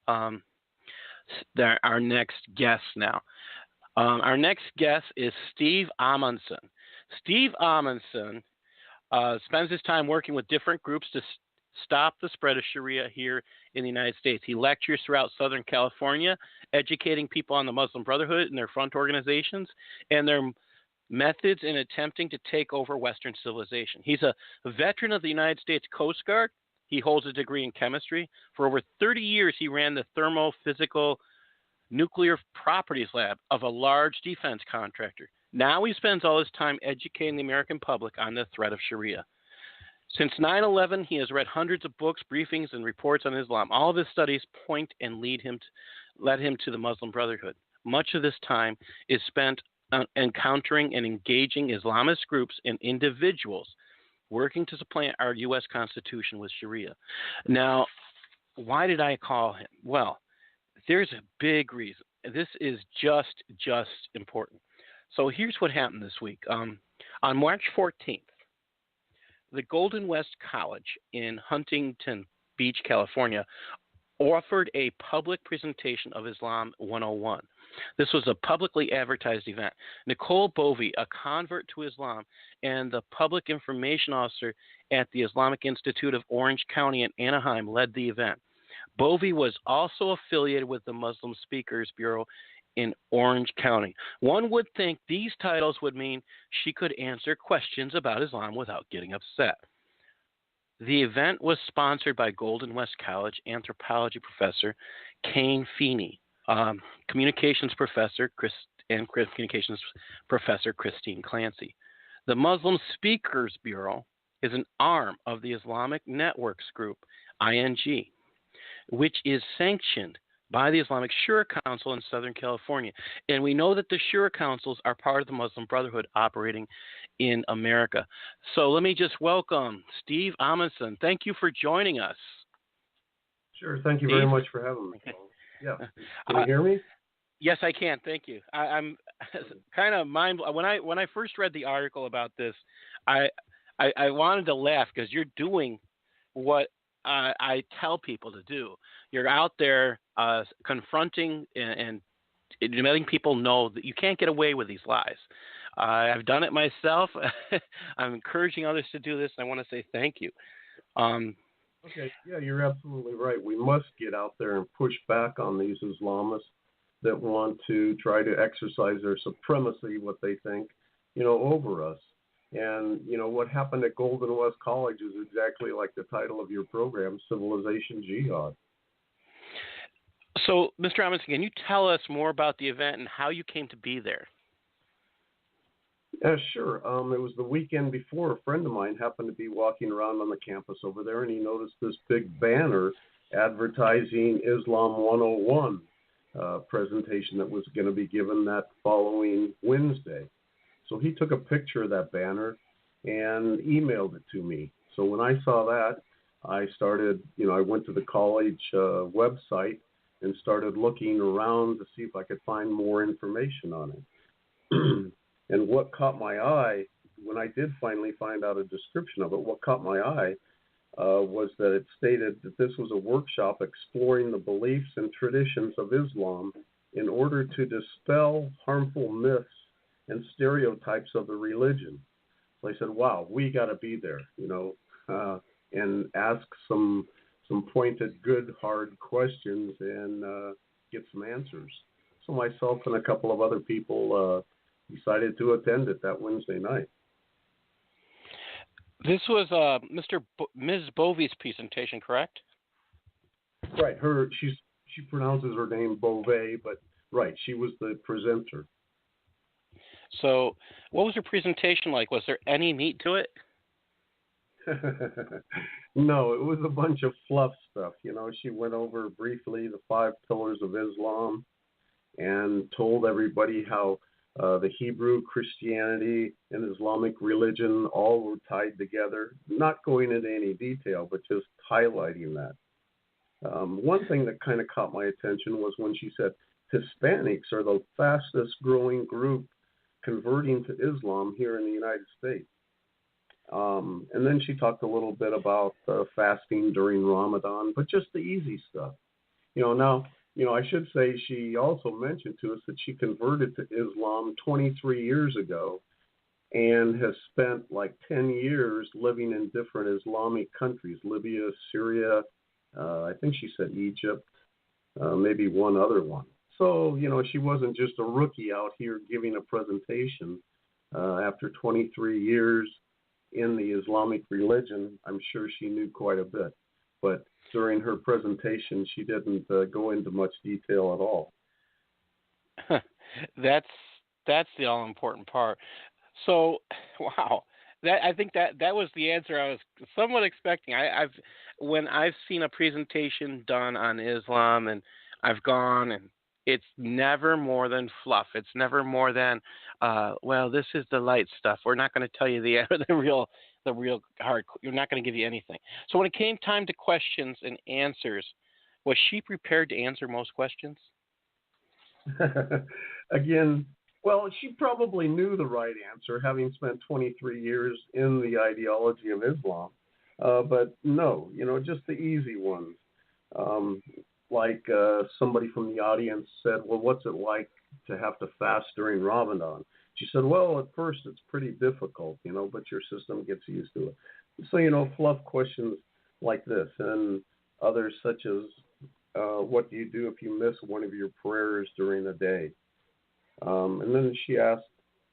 um, our next guest now. Our next guest is Steve Amundson. Steve Amundson spends his time working with different groups to stop the spread of Sharia here in the United States. He lectures throughout Southern California, educating people on the Muslim Brotherhood and their front organizations and their methods in attempting to take over Western civilization. He's a veteran of the United States Coast Guard. He holds a degree in chemistry. For over 30 years, he ran the thermophysical nuclear properties lab of a large defense contractor. Now he spends all his time educating the American public on the threat of Sharia. Since 9/11, he has read hundreds of books, briefings, and reports on Islam. All of his studies point and led him to the Muslim Brotherhood. Much of this time is spent encountering and engaging Islamist groups and individuals working to supplant our U.S. Constitution with Sharia. Now, why did I call him? Well, there's a big reason. This is just important. So here's what happened this week. On March 14th, the Golden West College in Huntington Beach, California, offered a public presentation of Islam 101. This was a publicly advertised event. Nicole Bovey, a convert to Islam and the public information officer at the Islamic Institute of Orange County in Anaheim, led the event. Bovey was also affiliated with the Muslim Speakers Bureau in Orange County. One would think these titles would mean she could answer questions about Islam without getting upset. The event was sponsored by Golden West College anthropology professor Kane Feeney, communications professor and communications professor Christine Clancy. The Muslim Speakers Bureau is an arm of the Islamic Networks Group, ING, which is sanctioned by the Islamic Shura Council in Southern California. And we know that the Shura Councils are part of the Muslim Brotherhood operating in America. So let me just welcome Steve Amundson. Thank you for joining us. Sure. Thank you very much for having me. Yeah. Can you hear me? Yes, I can. Thank you. I'm kind of when I first read the article about this, I wanted to laugh because you're doing what I tell people to do. You're out there confronting and letting people know that you can't get away with these lies. I've done it myself. I'm encouraging others to do this. And I want to say thank you. Okay. Yeah, you're absolutely right. We must get out there and push back on these Islamists that want to try to exercise their supremacy, what they think, over us. And, what happened at Golden West College is exactly like the title of your program, Civilization Jihad. So, Mr. Amundson, can you tell us more about the event and how you came to be there? Yeah, sure. It was the weekend before. A friend of mine happened to be walking around on the campus over there, and he noticed this big banner advertising Islam 101 presentation that was going to be given that following Wednesday. So he took a picture of that banner and emailed it to me. So when I saw that, I started, I went to the college website and started looking around to see if I could find more information on it. And what caught my eye, when I did finally find out a description of it, what caught my eye was that it stated that this was a workshop exploring the beliefs and traditions of Islam in order to dispel harmful myths and stereotypes of the religion. So I said, wow, we got to be there, and ask some pointed, good, hard questions and get some answers. So myself and a couple of other people decided to attend it that Wednesday night. This was Ms. Bovey's presentation, correct? Right. She pronounces her name Bovey, but right, she was the presenter. So, what was her presentation like? Was there any meat to it? No, it was a bunch of fluff stuff. She went over briefly the 5 pillars of Islam and told everybody how the Hebrew, Christianity, and Islamic religion all were tied together, not going into any detail, but just highlighting that. One thing that kind of caught my attention was when she said Hispanics are the fastest growing group converting to Islam here in the United States. And then she talked a little bit about fasting during Ramadan, but just the easy stuff. Now, I should say she also mentioned to us that she converted to Islam 23 years ago and has spent like 10 years living in different Islamic countries, Libya, Syria, I think she said Egypt, maybe one other one. So, she wasn't just a rookie out here giving a presentation. After 23 years in the Islamic religion, I'm sure she knew quite a bit. But during her presentation, she didn't go into much detail at all. That's the all important part. So, wow, I think that was the answer I was somewhat expecting. When I've seen a presentation done on Islam, and I've gone, and it's never more than fluff. It's never more than, well, this is the light stuff. We're not going to tell you the real hard. We're not going to give you anything. So when it came time to questions and answers, was she prepared to answer most questions? Again, well, she probably knew the right answer, having spent 23 years in the ideology of Islam. But no, just the easy ones. Like somebody from the audience said, well, what's it like to have to fast during Ramadan? She said, well, at first it's pretty difficult, but your system gets used to it. So, fluff questions like this and others such as, what do you do if you miss one of your prayers during the day? And then she asked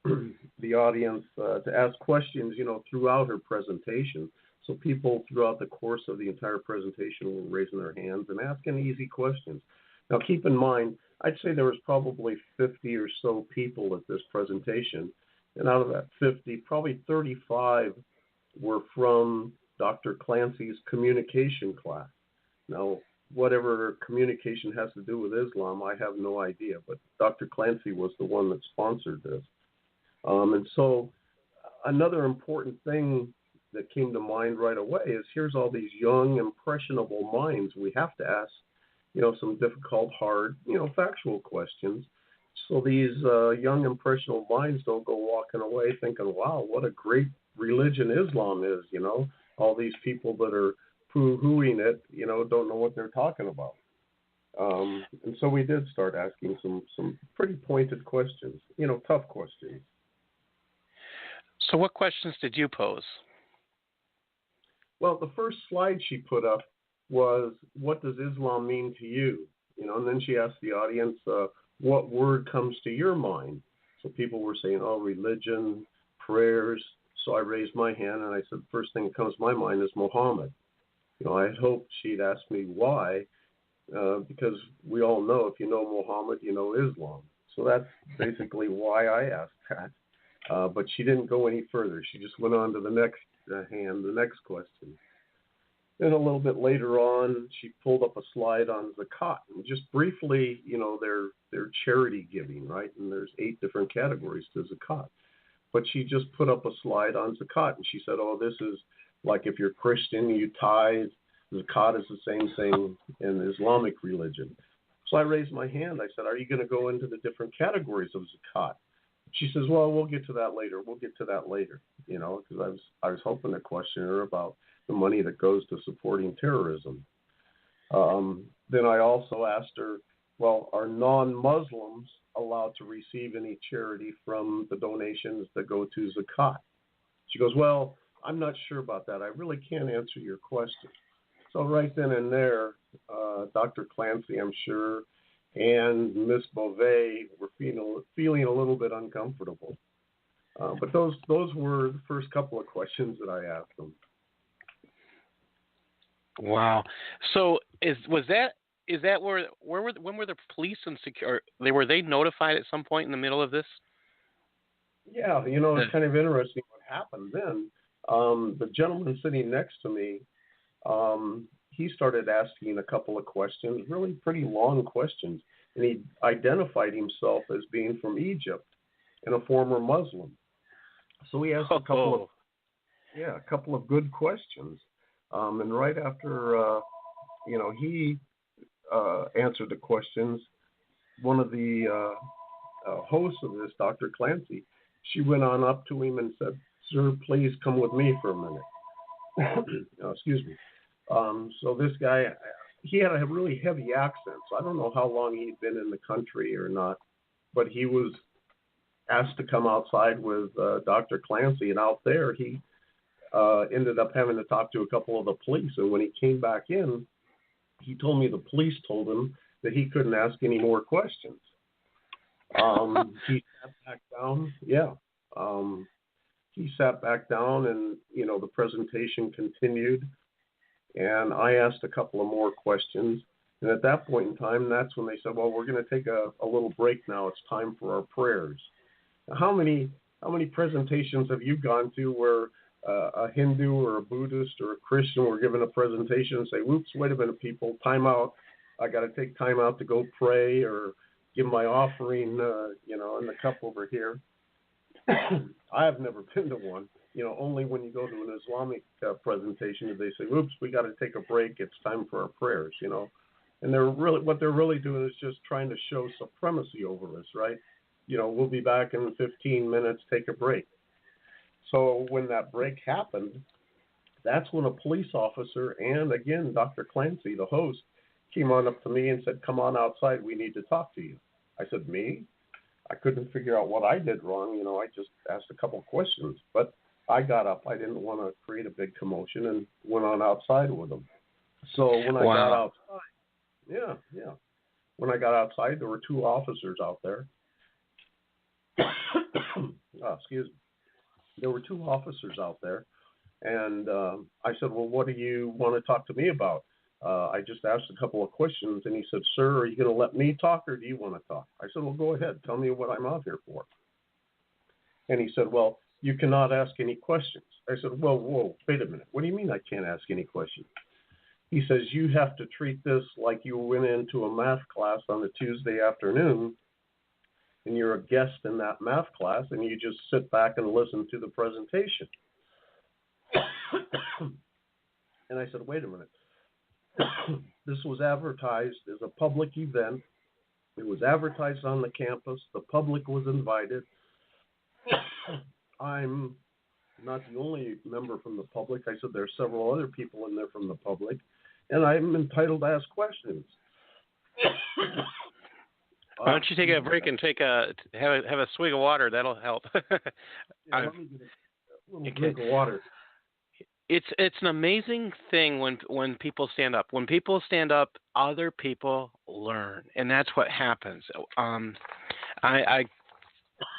the audience to ask questions, throughout her presentation. So people throughout the course of the entire presentation were raising their hands and asking easy questions. Now, keep in mind, I'd say there was probably 50 or so people at this presentation. And out of that 50, probably 35 were from Dr. Clancy's communication class. Now, whatever communication has to do with Islam, I have no idea. But Dr. Clancy was the one that sponsored this. And so another important thing that came to mind right away is here's all these young, impressionable minds. We have to ask, some difficult, hard, factual questions. So these young, impressionable minds don't go walking away thinking, wow, what a great religion Islam is, All these people that are poo-hooing it, don't know what they're talking about. And so we did start asking some pretty pointed questions, tough questions. So what questions did you pose? Well, the first slide she put up was, what does Islam mean to you? And then she asked the audience, what word comes to your mind? So people were saying, religion, prayers. So I raised my hand and I said, first thing that comes to my mind is Muhammad. I had hoped she'd ask me why, because we all know if you know Muhammad, you know Islam. So that's basically why I asked that. But she didn't go any further. She just went on to the next the next question. Then a little bit later on, she pulled up a slide on zakat. And just briefly, their charity giving, right? And there's 8 different categories to zakat. But she just put up a slide on zakat, and she said, this is like if you're Christian, you tithe. Zakat is the same thing in Islamic religion. So I raised my hand. I said, are you going to go into the different categories of zakat? She says, well, we'll get to that later. Because I was hoping to question her about the money that goes to supporting terrorism. Then I also asked her, well, are non-Muslims allowed to receive any charity from the donations that go to zakat? She goes, well, I'm not sure about that. I really can't answer your question. So right then and there, Dr. Clancy, I'm sure, and Miss Beauvais were feeling a little bit uncomfortable. But those were the first couple of questions that I asked them. Wow. So when were the police and security? Were they notified at some point in the middle of this? Yeah, it's kind of interesting what happened then. The gentleman sitting next to me, he started asking a couple of questions, really pretty long questions, and he identified himself as being from Egypt and a former Muslim. So he asked a couple of good questions, and right after he answered the questions, one of the hosts of this, Dr. Clancy, she went on up to him and said, "Sir, please come with me for a minute." Excuse me. So this guy, he had a really heavy accent. So I don't know how long he'd been in the country or not, but he was asked to come outside with Dr. Clancy, and out there he ended up having to talk to a couple of the police. And when he came back in, he told me the police told him that he couldn't ask any more questions. He sat back down. Yeah. He sat back down, and the presentation continued. And I asked a couple of more questions. And at that point in time, that's when they said, "Well, we're going to take a little break now. It's time for our prayers." Now, how many presentations have you gone to where a Hindu or a Buddhist or a Christian were given a presentation and say, "Whoops, wait a minute, people, time out. I got to take time out to go pray or give my offering, in the cup over here." I have never been to one. Only when you go to an Islamic presentation do they say, "Oops, we got to take a break. It's time for our prayers." And what they're really doing is just trying to show supremacy over us, right? We'll be back in 15 minutes. Take a break. So when that break happened, that's when a police officer and again Dr. Clancy, the host, came on up to me and said, "Come on outside. We need to talk to you." I said, "Me?" I couldn't figure out what I did wrong. I just asked a couple of questions, but I got up. I didn't want to create a big commotion and went on outside with them. So when I got outside, when I got outside, there were two officers out there. Excuse me. There were two officers out there, and I said, "Well, what do you want to talk to me about?" I just asked a couple of questions, and he said, "Sir, are you going to let me talk, or do you want to talk?" I said, "Well, go ahead. Tell me what I'm out here for." And he said, "Well, you cannot ask any questions." I said, Whoa, wait a minute. What do you mean I can't ask any questions?" He says, "You have to treat this like you went into a math class on a Tuesday afternoon, and you're a guest in that math class, and you just sit back and listen to the presentation." And I said, "Wait a minute. This was advertised as a public event. It was advertised on the campus. The public was invited. I'm not the only member from the public." I said, "There's several other people in there from the public, and I'm entitled to ask questions." Why don't you take a break and have a swig of water? That'll help. Let me get a little drink of water. It's an amazing thing when people stand up. When people stand up, other people learn, and that's what happens. I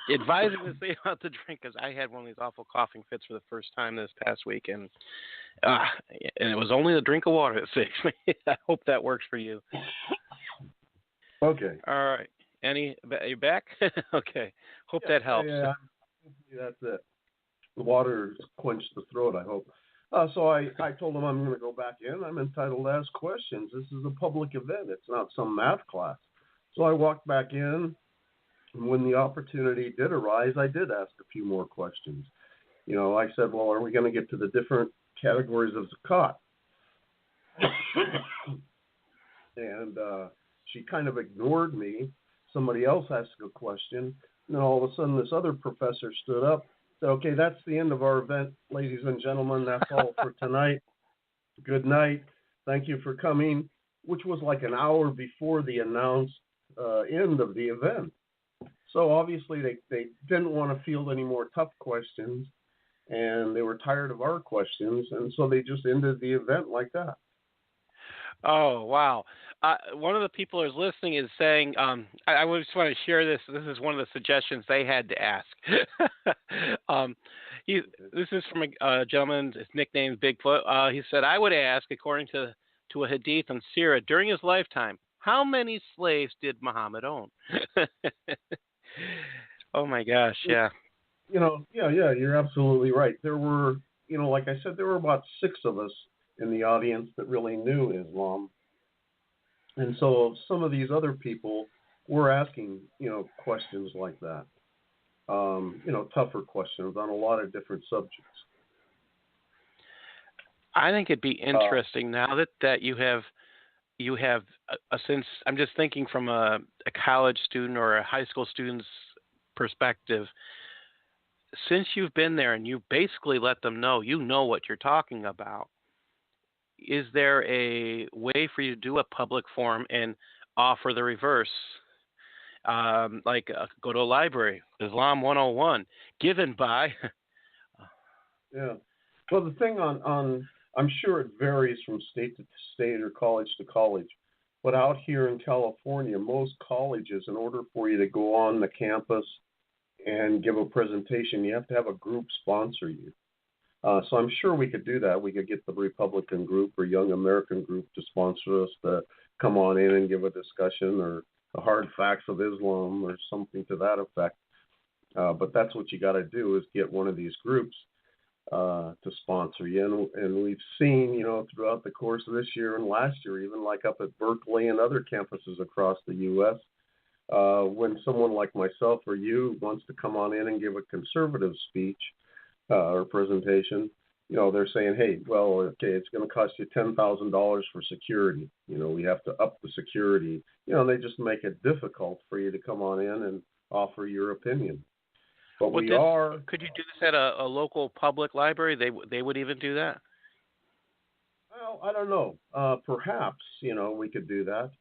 advisedly about the drink because I had one of these awful coughing fits for the first time this past week, and it was only the drink of water that saved me. I hope that works for you. Okay. All right. Are you back? Okay. Hope that helps. Yeah, that's it. The water quenched the throat, I hope. So I told him I'm going to go back in. I'm entitled to ask questions. This is a public event. It's not some math class. So I walked back in, and when the opportunity did arise, I did ask a few more questions. I said, "Well, are we going to get to the different categories of zakat?" And she kind of ignored me. Somebody else asked a question, and then all of a sudden this other professor stood up, said, "Okay, that's the end of our event, ladies and gentlemen. That's all for tonight. Good night. Thank you for coming," which was like an hour before the announced end of the event. So obviously they didn't want to field any more tough questions, and they were tired of our questions, and so they just ended the event like that. Oh, wow. One of the people who's listening is saying, I just want to share this. This is one of the suggestions they had to ask. This is from a gentleman, his nickname is Bigfoot. He said, "I would ask, according to a hadith on Sirah, during his lifetime, how many slaves did Muhammad own?" Oh, my gosh, yeah. You're absolutely right. There were, like I said, there were about 6 of us in the audience that really knew Islam. And so some of these other people were asking, questions like that, tougher questions on a lot of different subjects. I think it'd be interesting now that you have since I'm just thinking from a college student or a high school student's perspective, since you've been there and you basically let them know what you're talking about, is there a way for you to do a public forum and offer the reverse? Go to a library, Islam 101, given by. Yeah. Well, the thing on I'm sure it varies from state to state or college to college, but out here in California, most colleges, in order for you to go on the campus and give a presentation, you have to have a group sponsor you. So I'm sure we could do that. We could get the Republican group or Young American group to sponsor us to come on in and give a discussion, or the hard facts of Islam or something to that effect. But that's what you got to do, is get one of these groups to sponsor you. And we've seen, throughout the course of this year and last year, even like up at Berkeley and other campuses across the U.S., when someone like myself or you wants to come on in and give a conservative speech or presentation, they're saying, hey, well, okay, it's going to cost you $10,000 for security. We have to up the security. They just make it difficult for you to come on in and offer your opinion. But could you do this at a local public library? They would even do that? Well, I don't know. Perhaps, we could do that.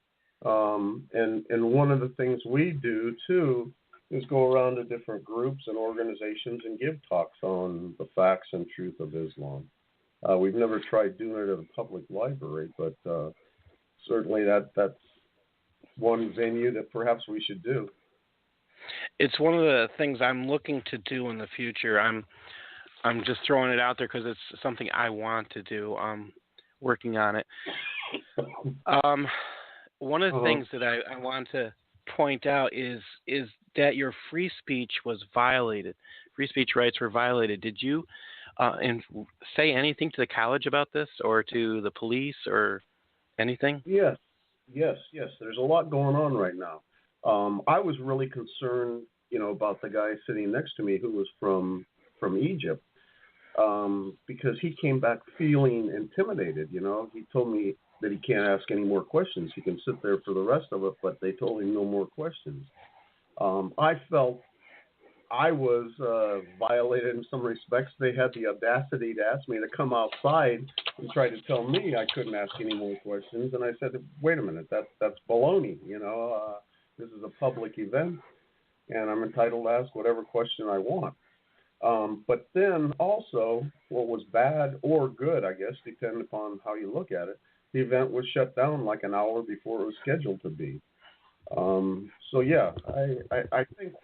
And one of the things we do, too, is go around to different groups and organizations and give talks on the facts and truth of Islam. We've never tried doing it at a public library, but certainly that's one venue that perhaps we should do. It's one of the things I'm looking to do in the future. I'm just throwing it out there because it's something I want to do. I'm working on it. One of the things that I want to point out is that your free speech was violated. Free speech rights were violated. Did you say anything to the college about this, or to the police, or anything? Yes. There's a lot going on right now. I was really concerned, about the guy sitting next to me who was from Egypt, because he came back feeling intimidated. He told me that he can't ask any more questions. He can sit there for the rest of it, but they told him no more questions. I felt I was violated in some respects. They had the audacity to ask me to come outside and try to tell me I couldn't ask any more questions. And I said, wait a minute, that's baloney. This is a public event, and I'm entitled to ask whatever question I want. But then also, what was bad or good, I guess, depending upon how you look at it, the event was shut down like an hour before it was scheduled to be. So yeah, I think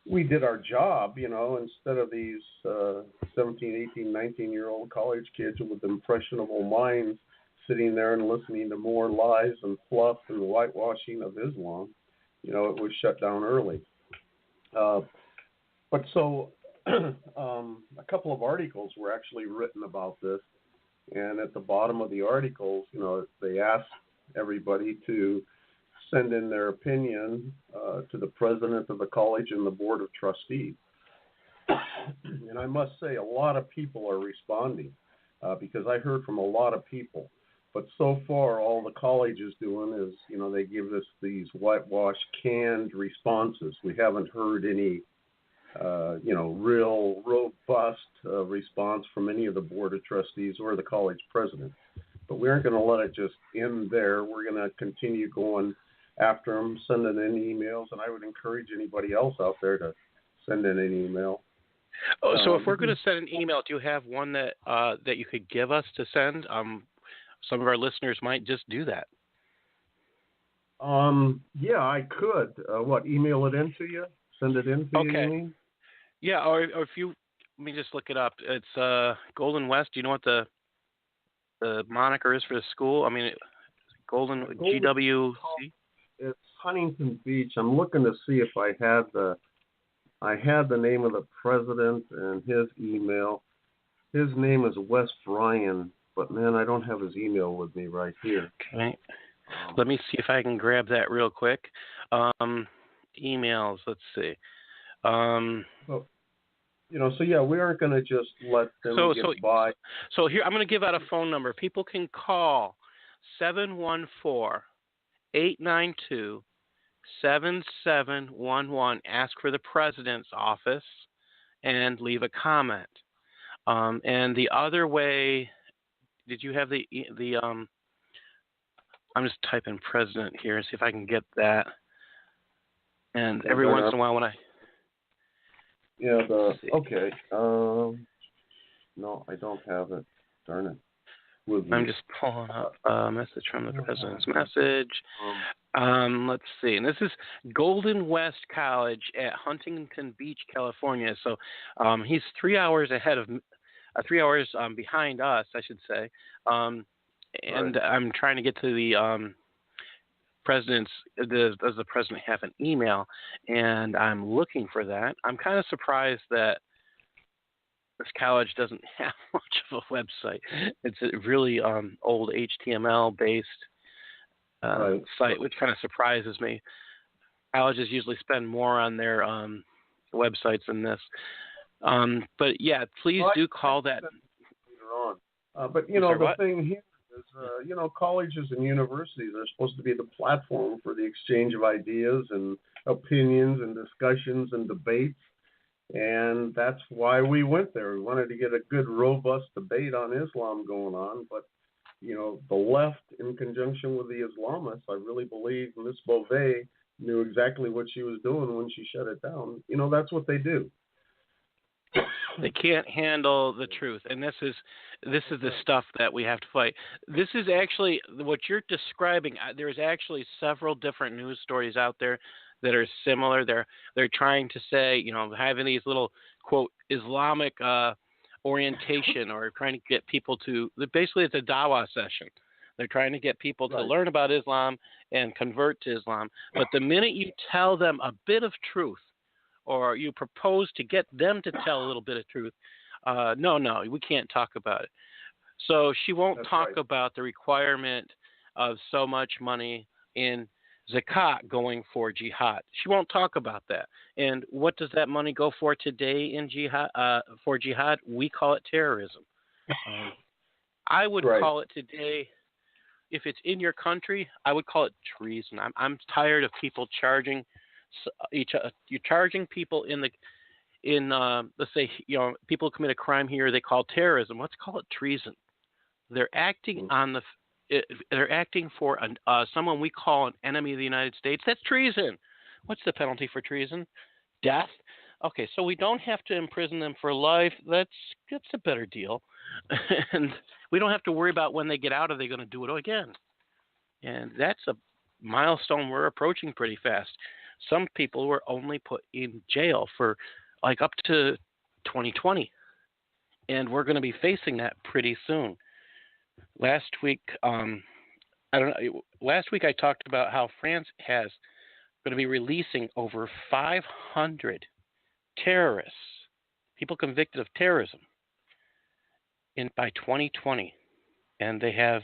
we did our job, instead of these 17, 18, 19-year-old college kids with impressionable minds sitting there and listening to more lies and fluff and whitewashing of Islam. It was shut down early. But so a couple of articles were actually written about this, and at the bottom of the articles, they asked everybody to send in their opinion to the president of the college and the board of trustees. And I must say, a lot of people are responding because I heard from a lot of people. But so far, all the college is doing is, they give us these whitewashed, canned responses. We haven't heard any, real robust response from any of the board of trustees or the college president. But we aren't going to let it just end there. We're going to continue going after them, sending in emails, and I would encourage anybody else out there to send in an email. Oh, so if we're going to send an email, do you have one that you could give us to send? Some of our listeners might just do that. Yeah, I could. Email it in to you? Send it in to you, you mean? Yeah, or if you, let me just look it up. It's Golden West. Do you know what the moniker is for the school? I mean, Golden GWC? It's Huntington Beach. I'm looking to see if I had the name of the president and his email. His name is Wes Bryan, but man, I don't have his email with me right here. Okay. Let me see if I can grab that real quick. Emails, let's see. So yeah, we aren't going to just let them get by. So here, I'm going to give out a phone number. People can call 714-892-7711, ask for the president's office, and leave a comment. And the other way, Did you have the I'm just typing president here and see if I can get that. And every once in a while when I okay. No, I don't have it. Darn it. I'm just pulling up a message from the president's message. Let's see. And this is Golden West College at Huntington Beach, California. So he's 3 hours ahead of 3 hours behind us, I should say. And I'm trying to get to the president's. Does the president have an email? And I'm looking for that. I'm kind of surprised that this college doesn't have much of a website. It's a really old HTML-based site, which kind of surprises me. Colleges usually spend more on their websites than this. But yeah, please do call that. Later on. But the thing here is, colleges and universities are supposed to be the platform for the exchange of ideas and opinions and discussions and debates. And that's why we went there. We wanted to get a good, robust debate on Islam going on. But, the left, in conjunction with the Islamists, I really believe Ms. Beauvais knew exactly what she was doing when she shut it down. That's what they do. They can't handle the truth. And this is the stuff that we have to fight. This is actually what you're describing. There's actually several different news stories out there that are similar. They're trying to say, having these little, quote, Islamic orientation, or trying to get people to, basically it's a dawah session. They're trying to get people to learn about Islam and convert to Islam. But the minute you tell them a bit of truth, or you propose to get them to tell a little bit of truth, no, we can't talk about it. So she won't talk about the requirement of so much money in zakat going for jihad. She won't talk about that. And what does that money go for today in jihad? For jihad, we call it terrorism. I would call it today, if it's in your country, I would call it treason. I'm tired of people charging you're charging people in let's say people who commit a crime here they call terrorism. Let's call it treason. They're acting they're acting for someone we call an enemy of the United States. That's treason. What's the penalty for treason? Death. Okay, so we don't have to imprison them for life. That's a better deal, and we don't have to worry about when they get out. Are they going to do it again? And that's a milestone we're approaching pretty fast. Some people were only put in jail for up to 2020, and we're going to be facing that pretty soon. Last week, Last week I talked about how France has going to be releasing over 500 terrorists, people convicted of terrorism, by 2020, and they have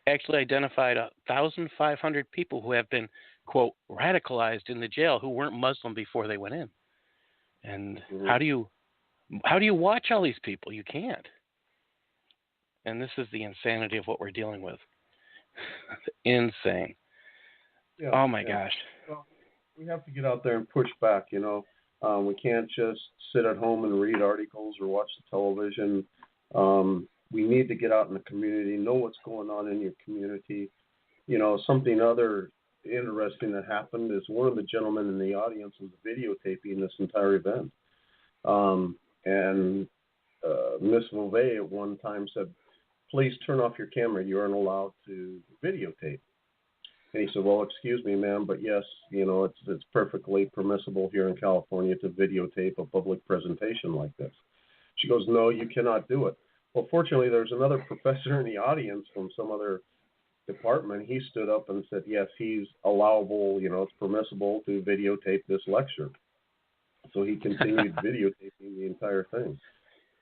actually identified 1,500 people who have been, quote, radicalized in the jail who weren't Muslim before they went in. And how do you watch all these people? You can't. And this is the insanity of what we're dealing with. Insane. Yeah, oh my gosh. Well, we have to get out there and push back. We can't just sit at home and read articles or watch the television. We need to get out in the community, know what's going on in your community. Something other interesting that happened is one of the gentlemen in the audience was videotaping this entire event. And Miss Beauvais at one time said, "Please turn off your camera. You aren't allowed to videotape." And he said, "Well, excuse me, ma'am, but yes, it's perfectly permissible here in California to videotape a public presentation like this." She goes, "No, you cannot do it." Well, fortunately, there's another professor in the audience from some other department. He stood up and said, yes, he's allowable, it's permissible to videotape this lecture. So he continued videotaping the entire thing.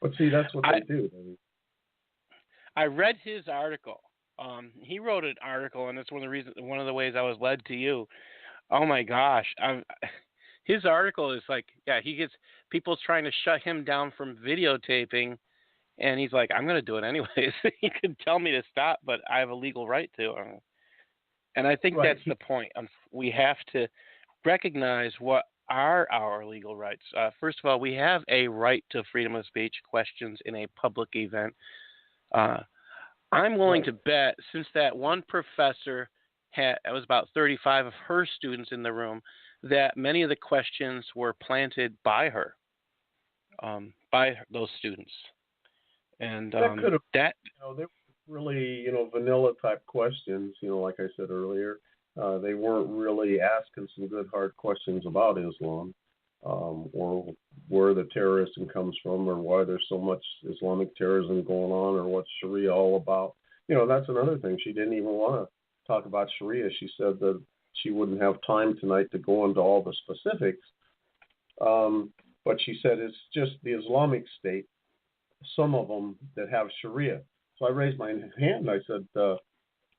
But see, that's what they do. I read his article. He wrote an article, and it's one of the ways I was led to you. Oh my gosh. His article is he gets people's trying to shut him down from videotaping. And he's like, I'm going to do it anyways. You can tell me to stop, but I have a legal right to. And I think that's the point. We have to recognize what are our legal rights. First of all, we have a right to freedom of speech, questions in a public event. I'm willing Right. to bet, since that one professor had, it was about 35 of her students in the room, that many of the questions were planted by her, those students. And That could have, that, they were really, vanilla type questions. Like I said earlier, they weren't really asking some good hard questions about Islam, or where the terrorism comes from, or why there's so much Islamic terrorism going on, or what's Sharia all about. That's another thing. She didn't even want to talk about Sharia. She said that she wouldn't have time tonight to go into all the specifics. But she said it's just the Islamic State, some of them that have Sharia. So I raised my hand and I said,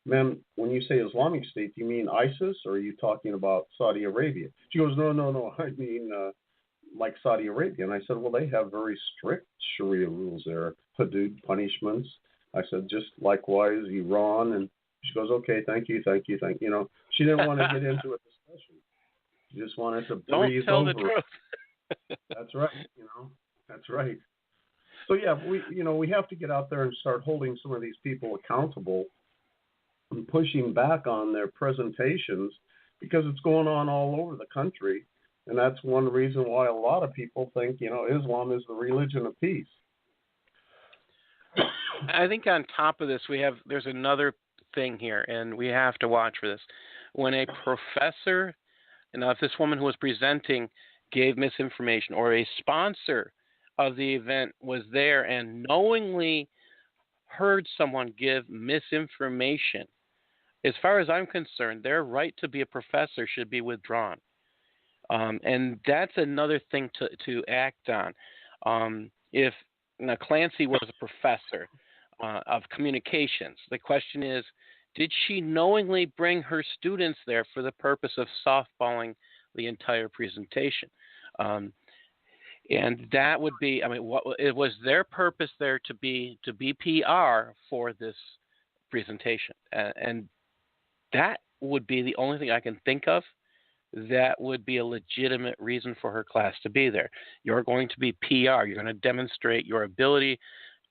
ma'am, when you say Islamic State, do you mean ISIS or are you talking about Saudi Arabia? She goes, no, I mean like Saudi Arabia. And I said, well, they have very strict Sharia rules there, hudud punishments. I said, just likewise Iran. And she goes, okay, thank you. She didn't want to get into a discussion. She just wanted to don't breeze tell the over it. truth. That's right. That's right. So yeah, we have to get out there and start holding some of these people accountable and pushing back on their presentations, because it's going on all over the country, and that's one reason why a lot of people think Islam is the religion of peace. I think on top of this, there's another thing here, and we have to watch for this. When a professor, now if this woman who was presenting gave misinformation, or a sponsor of the event was there and knowingly heard someone give misinformation, as far as I'm concerned, their right to be a professor should be withdrawn. And that's another thing to act on. If now Clancy was a professor of communications, the question is, did she knowingly bring her students there for the purpose of softballing the entire presentation? And that would be, it was their purpose there to be PR for this presentation, and that would be the only thing I can think of that would be a legitimate reason for her class to be there. You're going to be PR. You're going to demonstrate your ability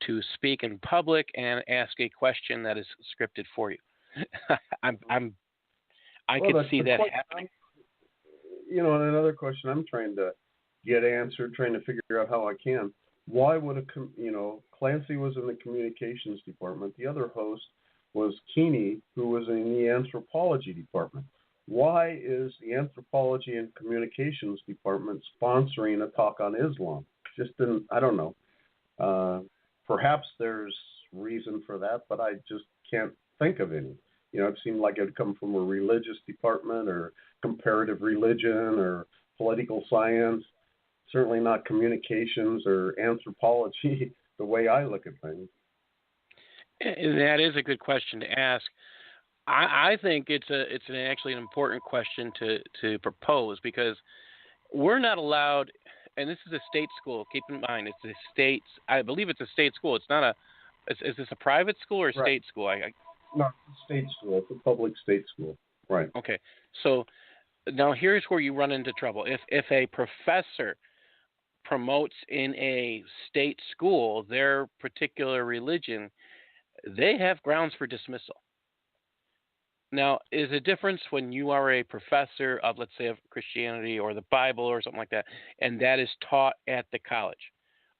to speak in public and ask a question that is scripted for you. I could see that happening. And another question I'm trying to get answered, trying to figure out how I can. Why would Clancy was in the communications department. The other host was Keeney, who was in the anthropology department. Why is the anthropology and communications department sponsoring a talk on Islam? I don't know. Perhaps there's reason for that, but I just can't think of any. It seemed like it would come from a religious department or comparative religion or political science. Certainly not communications or anthropology, the way I look at things. That is a good question to ask. I think it's actually an important question to propose, because we're not allowed, and this is a state school. Keep in mind, it's a state. I believe it's a state school. It's not a. Is this a private school or a Right. state school? No, it's a state school. It's a public state school. Right. Okay. So now here's where you run into trouble. If a professor promotes in a state school their particular religion, they have grounds for dismissal. Now, is a difference when you are a professor of, let's say, of Christianity or the Bible or something like that, and that is taught at the college,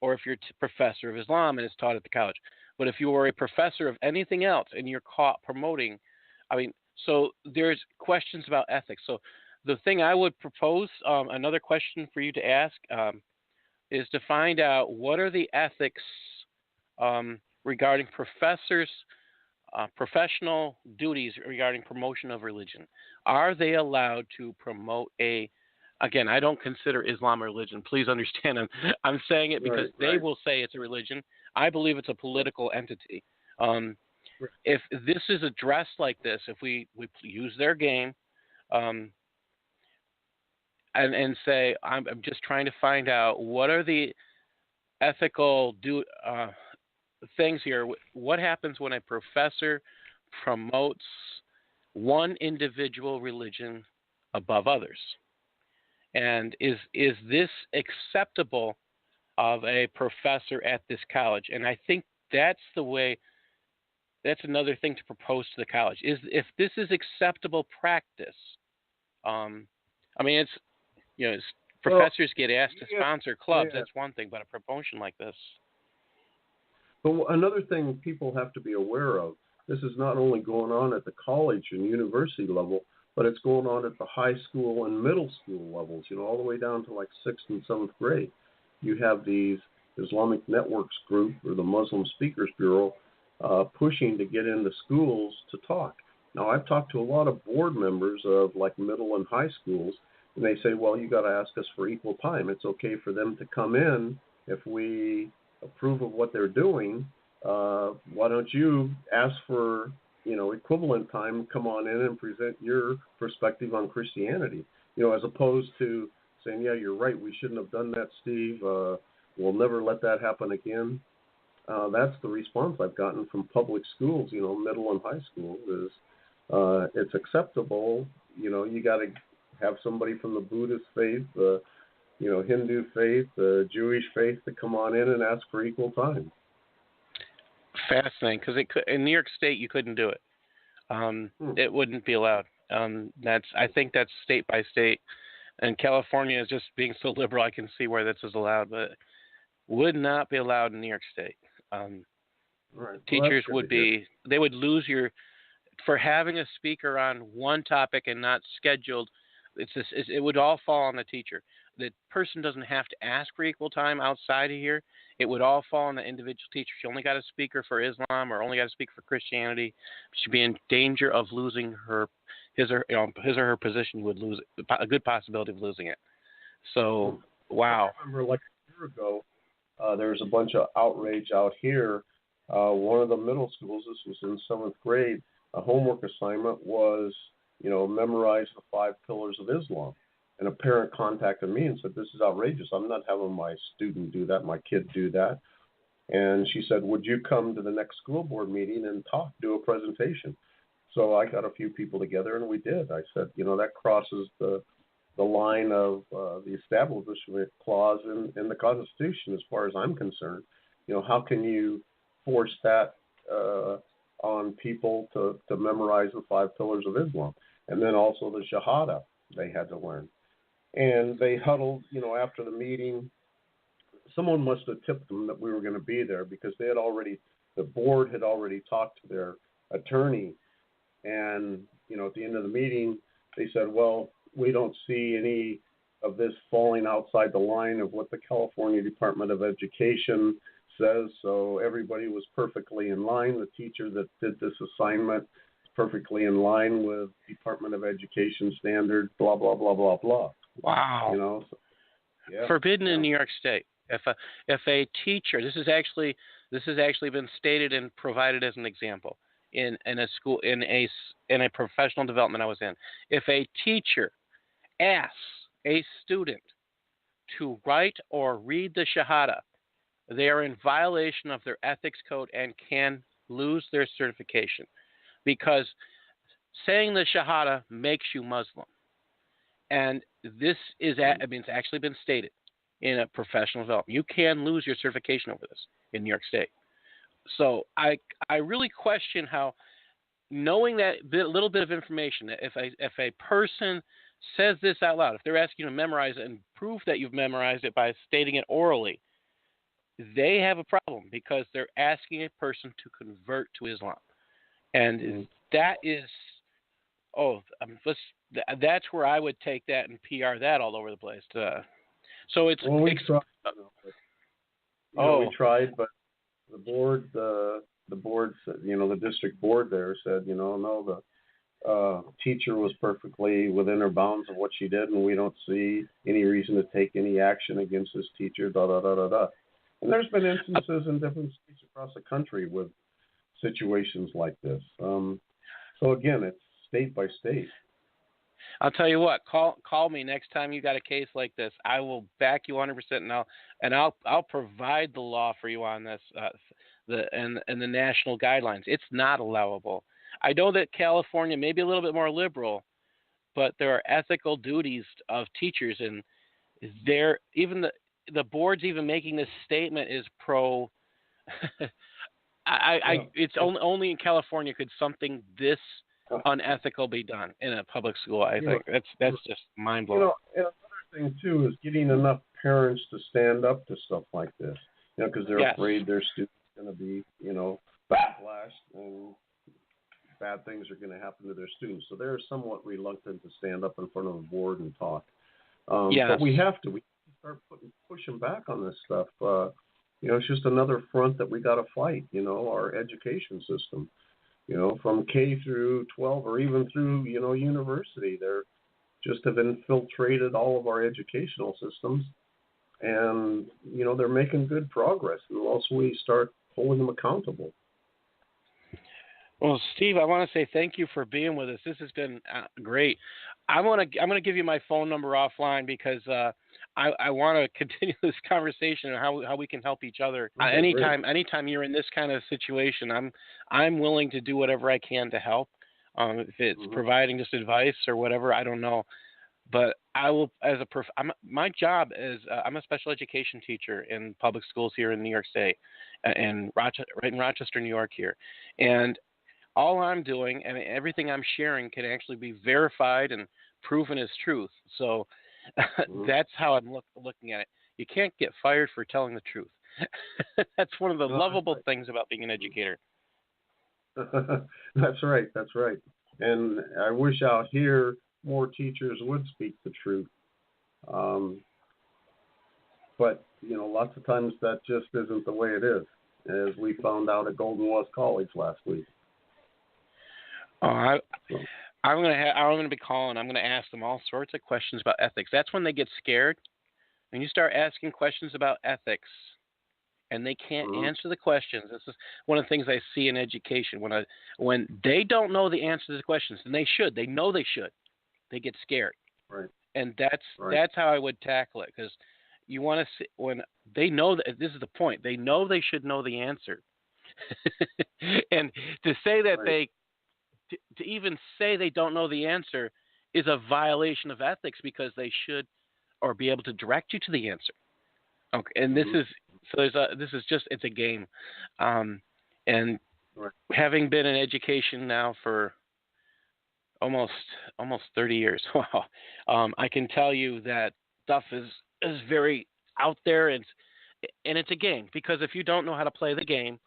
or if you're a professor of Islam and it's taught at the college. But if you are a professor of anything else and you're caught promoting, so there's questions about ethics. So the thing I would propose, another question for you to ask, is to find out what are the ethics regarding professors' professional duties regarding promotion of religion. Are they allowed to promote again, I don't consider Islam a religion. Please understand, I'm saying it because they will say it's a religion. I believe it's a political entity. If this is addressed like this, if we use their game and say, I'm just trying to find out what are the ethical things here. What happens when a professor promotes one individual religion above others? And is this acceptable of a professor at this college? And I think that's the way that's another thing to propose to the college is if this is acceptable practice. I mean, it's it's, professors get asked to sponsor clubs. Yeah. That's one thing, but a promotion like this. But another thing people have to be aware of, this is not only going on at the college and university level, but it's going on at the high school and middle school levels, all the way down to like 6th and 7th grade. You have these Islamic Networks group or the Muslim Speakers Bureau pushing to get into schools to talk. Now, I've talked to a lot of board members of like middle and high schools, and they say, well, you got to ask us for equal time. It's okay for them to come in if we approve of what they're doing. Why don't you ask for equivalent time? Come on in and present your perspective on Christianity. As opposed to saying, yeah, you're right, we shouldn't have done that, Steve. We'll never let that happen again. That's the response I've gotten from public schools. Middle and high school is it's acceptable. You got to have somebody from the Buddhist faith, Hindu faith, Jewish faith to come on in and ask for equal time. Fascinating, because in New York State you couldn't do it. It wouldn't be allowed. I think that's state by state, and California is just being so liberal. I can see where this is allowed, but would not be allowed in New York State. Right. Teachers they would lose for having a speaker on one topic and not scheduled. It would all fall on the teacher. The person doesn't have to ask for equal time outside of here. It would all fall on the individual teacher. She only got a speaker for Islam or only got a speaker for Christianity. She'd be in danger of losing his or her position. You would lose it, a good possibility of losing it. So, wow. I remember like a year ago, there was a bunch of outrage out here. One of the middle schools, this was in 7th grade, a homework assignment was, memorize the 5 pillars of Islam. And a parent contacted me and said, this is outrageous. I'm not having my student do that, my kid do that. And she said, would you come to the next school board meeting and do a presentation? So I got a few people together and we did. I said, that crosses the line of the Establishment Clause in the Constitution as far as I'm concerned. How can you force that on people to memorize the 5 pillars of Islam? And then also the Shahada they had to learn. And they huddled, after the meeting. Someone must have tipped them that we were going to be there because the board had already talked to their attorney. And, at the end of the meeting, they said, well, we don't see any of this falling outside the line of what the California Department of Education says. So everybody was perfectly in line. The teacher that did this assignment perfectly in line with Department of Education standards, blah, blah, blah, blah, blah. Wow. Forbidden in New York State. If a teacher, this has actually been stated and provided as an example in a school in a professional development I was in. If a teacher asks a student to write or read the Shahada, they are in violation of their ethics code and can lose their certification, because saying the Shahada makes you Muslim. And this is, it's actually been stated in a professional development. You can lose your certification over this in New York State. So I really question how, knowing that little bit of information, if a person says this out loud, if they're asking you to memorize it and prove that you've memorized it by stating it orally, they have a problem because they're asking a person to convert to Islam. And that is, that's where I would take that and PR that all over the place. So it's. Well, we tried. We tried, but the board, the district board there said, no, the teacher was perfectly within her bounds of what she did, and we don't see any reason to take any action against this teacher. Da da da da da. And there's been instances in different states across the country with situations like this. So again, it's state by state. I'll tell you what. Call me next time you got a case like this. I will back you 100%, and I'll provide the law for you on this, and the national guidelines. It's not allowable. I know that California may be a little bit more liberal, but there are ethical duties of teachers, and even the board's even making this statement is pro. It's only in California could something this unethical be done in a public school. I think that's just mind blowing. And another thing too is getting enough parents to stand up to stuff like this. Because they're afraid their students are going to be, backlash and bad things are going to happen to their students. So they're somewhat reluctant to stand up in front of a board and talk. But we have to. We start pushing back on this stuff. It's just another front that we got to fight. Our education system. From K through 12 or even through university, they're just have infiltrated all of our educational systems, and they're making good progress unless we start holding them accountable. Well, Steve, I want to say thank you for being with us. This has been great. I'm gonna give you my phone number offline because I want to continue this conversation on how we can help each other. Okay, anytime you're in this kind of situation, I'm willing to do whatever I can to help. If it's providing just advice or whatever, I don't know. But I will, my job is I'm a special education teacher in public schools here in New York State, right in Rochester, New York here, and all I'm doing and everything I'm sharing can actually be verified and proven as truth. So that's how I'm looking at it. You can't get fired for telling the truth. That's one of the lovable things about being an educator. That's right. And I wish out here more teachers would speak the truth. But, lots of times that just isn't the way it is, as we found out at Golden West College last week. I'm going to be calling. I'm going to ask them all sorts of questions about ethics. That's when they get scared. When you start asking questions about ethics and they can't answer the questions. This is one of the things I see in education. When they don't know the answer to the questions, and they should. They know they should. They get scared. Right. And that's how I would tackle it, because you want to see when they know that this is the point. They know they should know the answer. And to say that to even say they don't know the answer is a violation of ethics, because they should or be able to direct you to the answer. Okay, and this is it's a game, and having been in education now for almost 30 years, wow, I can tell you that stuff is very out there, and it's a game, because if you don't know how to play the game,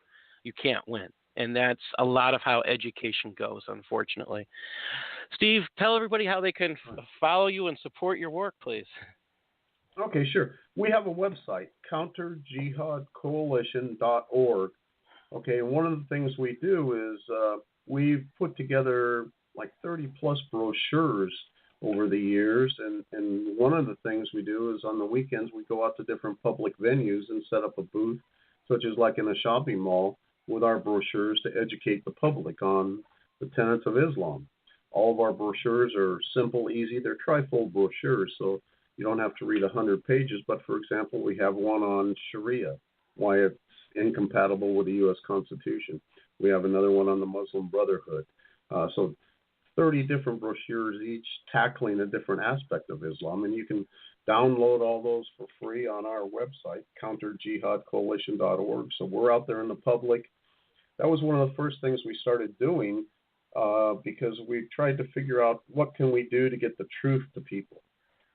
you can't win. And that's a lot of how education goes, unfortunately. Steve, tell everybody how they can follow you and support your work, please. Okay, sure. We have a website, counterjihadcoalition.org. Okay, and one of the things we do is we've put together like 30-plus brochures over the years, and one of the things we do is on the weekends we go out to different public venues and set up a booth, such as like in a shopping mall, with our brochures to educate the public on the tenets of Islam. All of our brochures are simple, easy. They're trifold brochures, so you don't have to read 100 pages. But, for example, we have one on Sharia, why it's incompatible with the U.S. Constitution. We have another one on the Muslim Brotherhood. So 30 different brochures, each tackling a different aspect of Islam. And you can download all those for free on our website, counterjihadcoalition.org. So we're out there in the public. That was one of the first things we started doing because we tried to figure out what can we do to get the truth to people.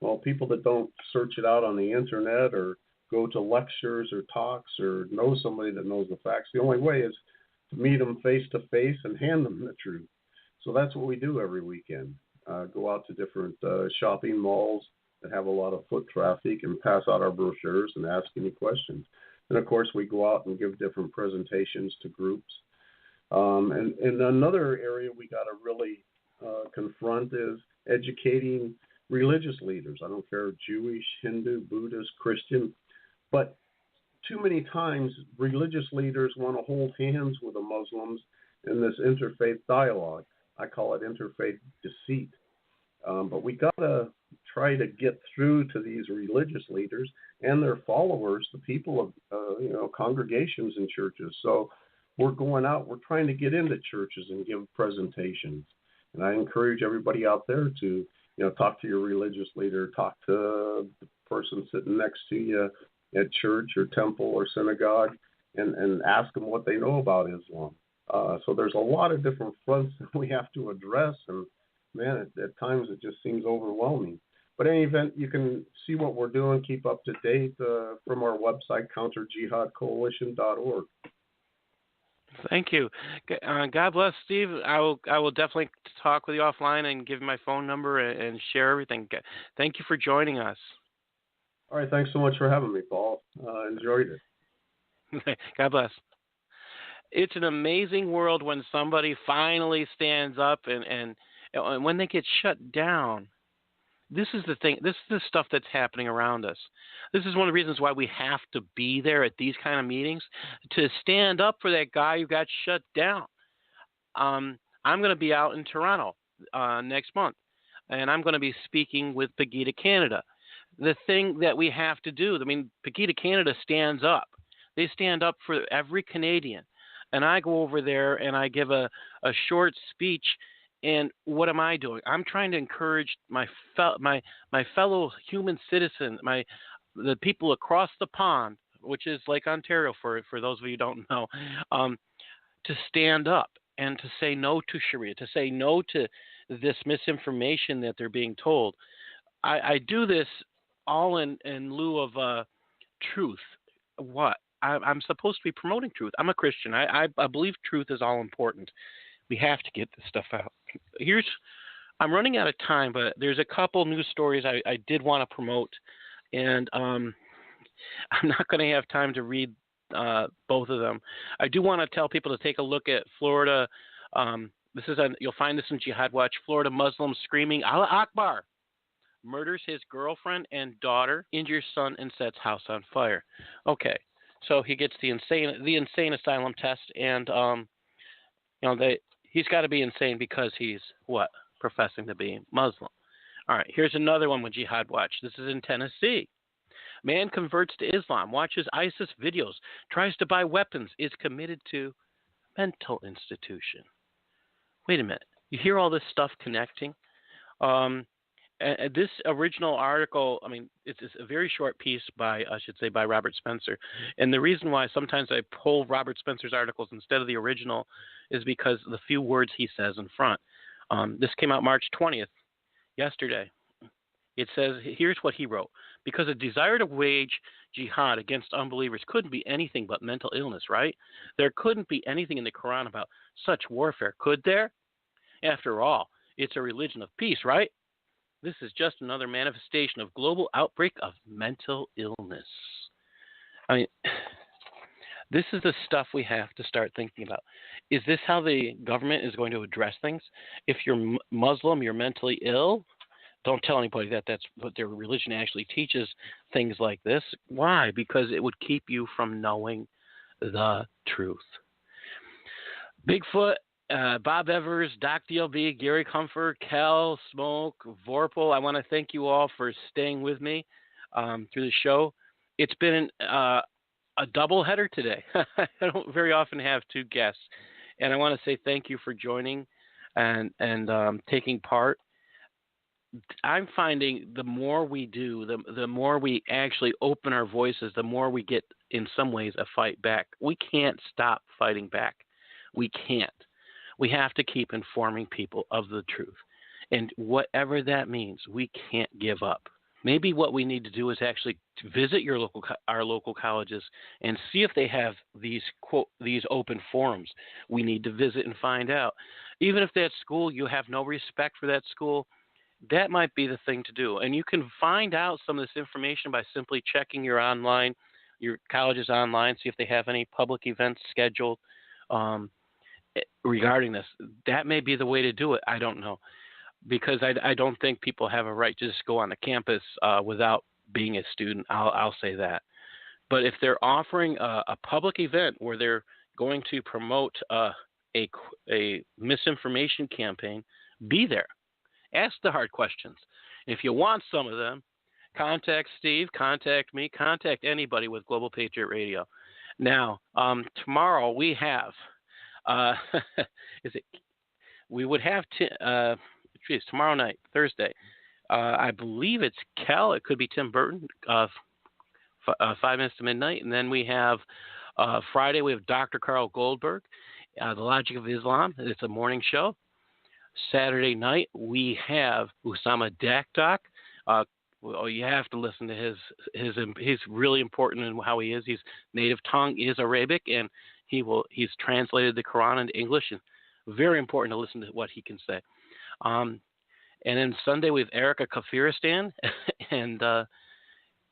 Well, people that don't search it out on the internet or go to lectures or talks or know somebody that knows the facts, the only way is to meet them face to face and hand them the truth. So that's what we do every weekend. Go out to different shopping malls that have a lot of foot traffic and pass out our brochures and ask any questions. And, of course, we go out and give different presentations to groups. And another area we got to really confront is educating religious leaders. I don't care, Jewish, Hindu, Buddhist, Christian. But too many times religious leaders want to hold hands with the Muslims in this interfaith dialogue. I call it interfaith deceit. But we got to try to get through to these religious leaders and their followers, the people of, congregations in churches. So we're going out, we're trying to get into churches and give presentations. And I encourage everybody out there to, talk to your religious leader, talk to the person sitting next to you at church or temple or synagogue, and ask them what they know about Islam. So there's a lot of different fronts that we have to address, and man, at times it just seems overwhelming. But in any event, you can see what we're doing, keep up to date from our website, counterjihadcoalition.org. Thank you. God bless, Steve. I will definitely talk with you offline and give you my phone number and share everything. Thank you for joining us. All right, thanks so much for having me, Paul. Enjoyed it. God bless. It's an amazing world when somebody finally stands up and when they get shut down. This is the thing. This is the stuff that's happening around us. This is one of the reasons why we have to be there at these kind of meetings, to stand up for that guy who got shut down. I'm going to be out in Toronto next month, and I'm going to be speaking with Pegida Canada. The thing that we have to do, I mean, Pegida Canada stands up. They stand up for every Canadian. And I go over there and I give a short speech. And what am I doing? I'm trying to encourage my fellow human citizen, the people across the pond, which is Lake Ontario for those of you who don't know, to stand up and to say no to Sharia, to say no to this misinformation that they're being told. I do this all in lieu of truth. What? I'm supposed to be promoting truth. I'm a Christian. I believe truth is all important. We have to get this stuff out. I'm running out of time, but there's a couple news stories I did want to promote, and I'm not going to have time to read both of them. I do want to tell people to take a look at Florida. You'll find this in Jihad Watch. Florida Muslim screaming Allah Akbar, murders his girlfriend and daughter, injures son, and sets house on fire. Okay, so he gets the insane asylum test, and he's got to be insane because he's professing to be Muslim. All right, here's another one with Jihad Watch. This is in Tennessee. Man converts to Islam, watches ISIS videos, tries to buy weapons, is committed to mental institution. Wait a minute. You hear all this stuff connecting? This original article, I mean, it's a very short piece by Robert Spencer. And the reason why sometimes I pull Robert Spencer's articles instead of the original is because the few words he says in front. This came out March 20th, yesterday. It says, here's what he wrote. Because a desire to wage jihad against unbelievers couldn't be anything but mental illness, right? There couldn't be anything in the Quran about such warfare, could there? After all, it's a religion of peace, right? This is just another manifestation of global outbreak of mental illness. I mean, this is the stuff we have to start thinking about. Is this how the government is going to address things? If you're Muslim, you're mentally ill? Don't tell anybody that that's what their religion actually teaches, things like this. Why? Because it would keep you from knowing the truth. Bigfoot, Bob Evers, Doc DLB, Gary Comfort, Cal, Smoke, Vorpal. I want to thank you all for staying with me through the show. It's been a double header today. I don't very often have two guests. And I want to say thank you for joining and taking part. I'm finding the more we do, the more we actually open our voices, the more we get, in some ways, a fight back. We can't stop fighting back. We can't. We have to keep informing people of the truth. And whatever that means, we can't give up. Maybe what we need to do is actually visit our local colleges and see if they have these open forums. We need to visit and find out. Even if that school, you have no respect for that school, that might be the thing to do. And you can find out some of this information by simply checking your colleges online, see if they have any public events scheduled regarding this. That may be the way to do it. I don't know. Because I don't think people have a right to just go on the campus without being a student. I'll say that. But if they're offering a public event where they're going to promote a misinformation campaign, be there. Ask the hard questions. If you want some of them, contact Steve, contact me, contact anybody with Global Patriot Radio. Now, tomorrow we have, tomorrow night, Thursday. I believe it's Cal. It could be Tim Burton, 5 minutes to midnight. And then we have Friday, we have Dr. Carl Goldberg, The Logic of Islam. It's a morning show. Saturday night, we have Usama Dakdak. Well, you have to listen to his. He's really important in how he is. His native tongue is Arabic, and he's translated the Quran into English, and very important to listen to what he can say. And then Sunday we have Erica Kafiristan, and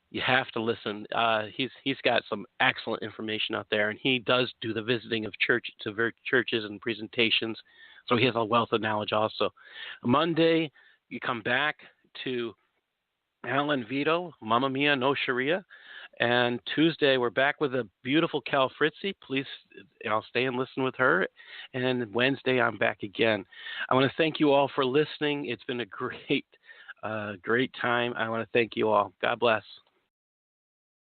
you have to listen. He's got some excellent information out there, and he does do the visiting of churches and presentations, so he has a wealth of knowledge also. Monday, you come back to Alan Vito, Mamma Mia, No Sharia. And Tuesday, we're back with a beautiful Cal Fritzy. Please, I'll stay and listen with her. And Wednesday, I'm back again. I want to thank you all for listening. It's been a great time. I want to thank you all. God bless.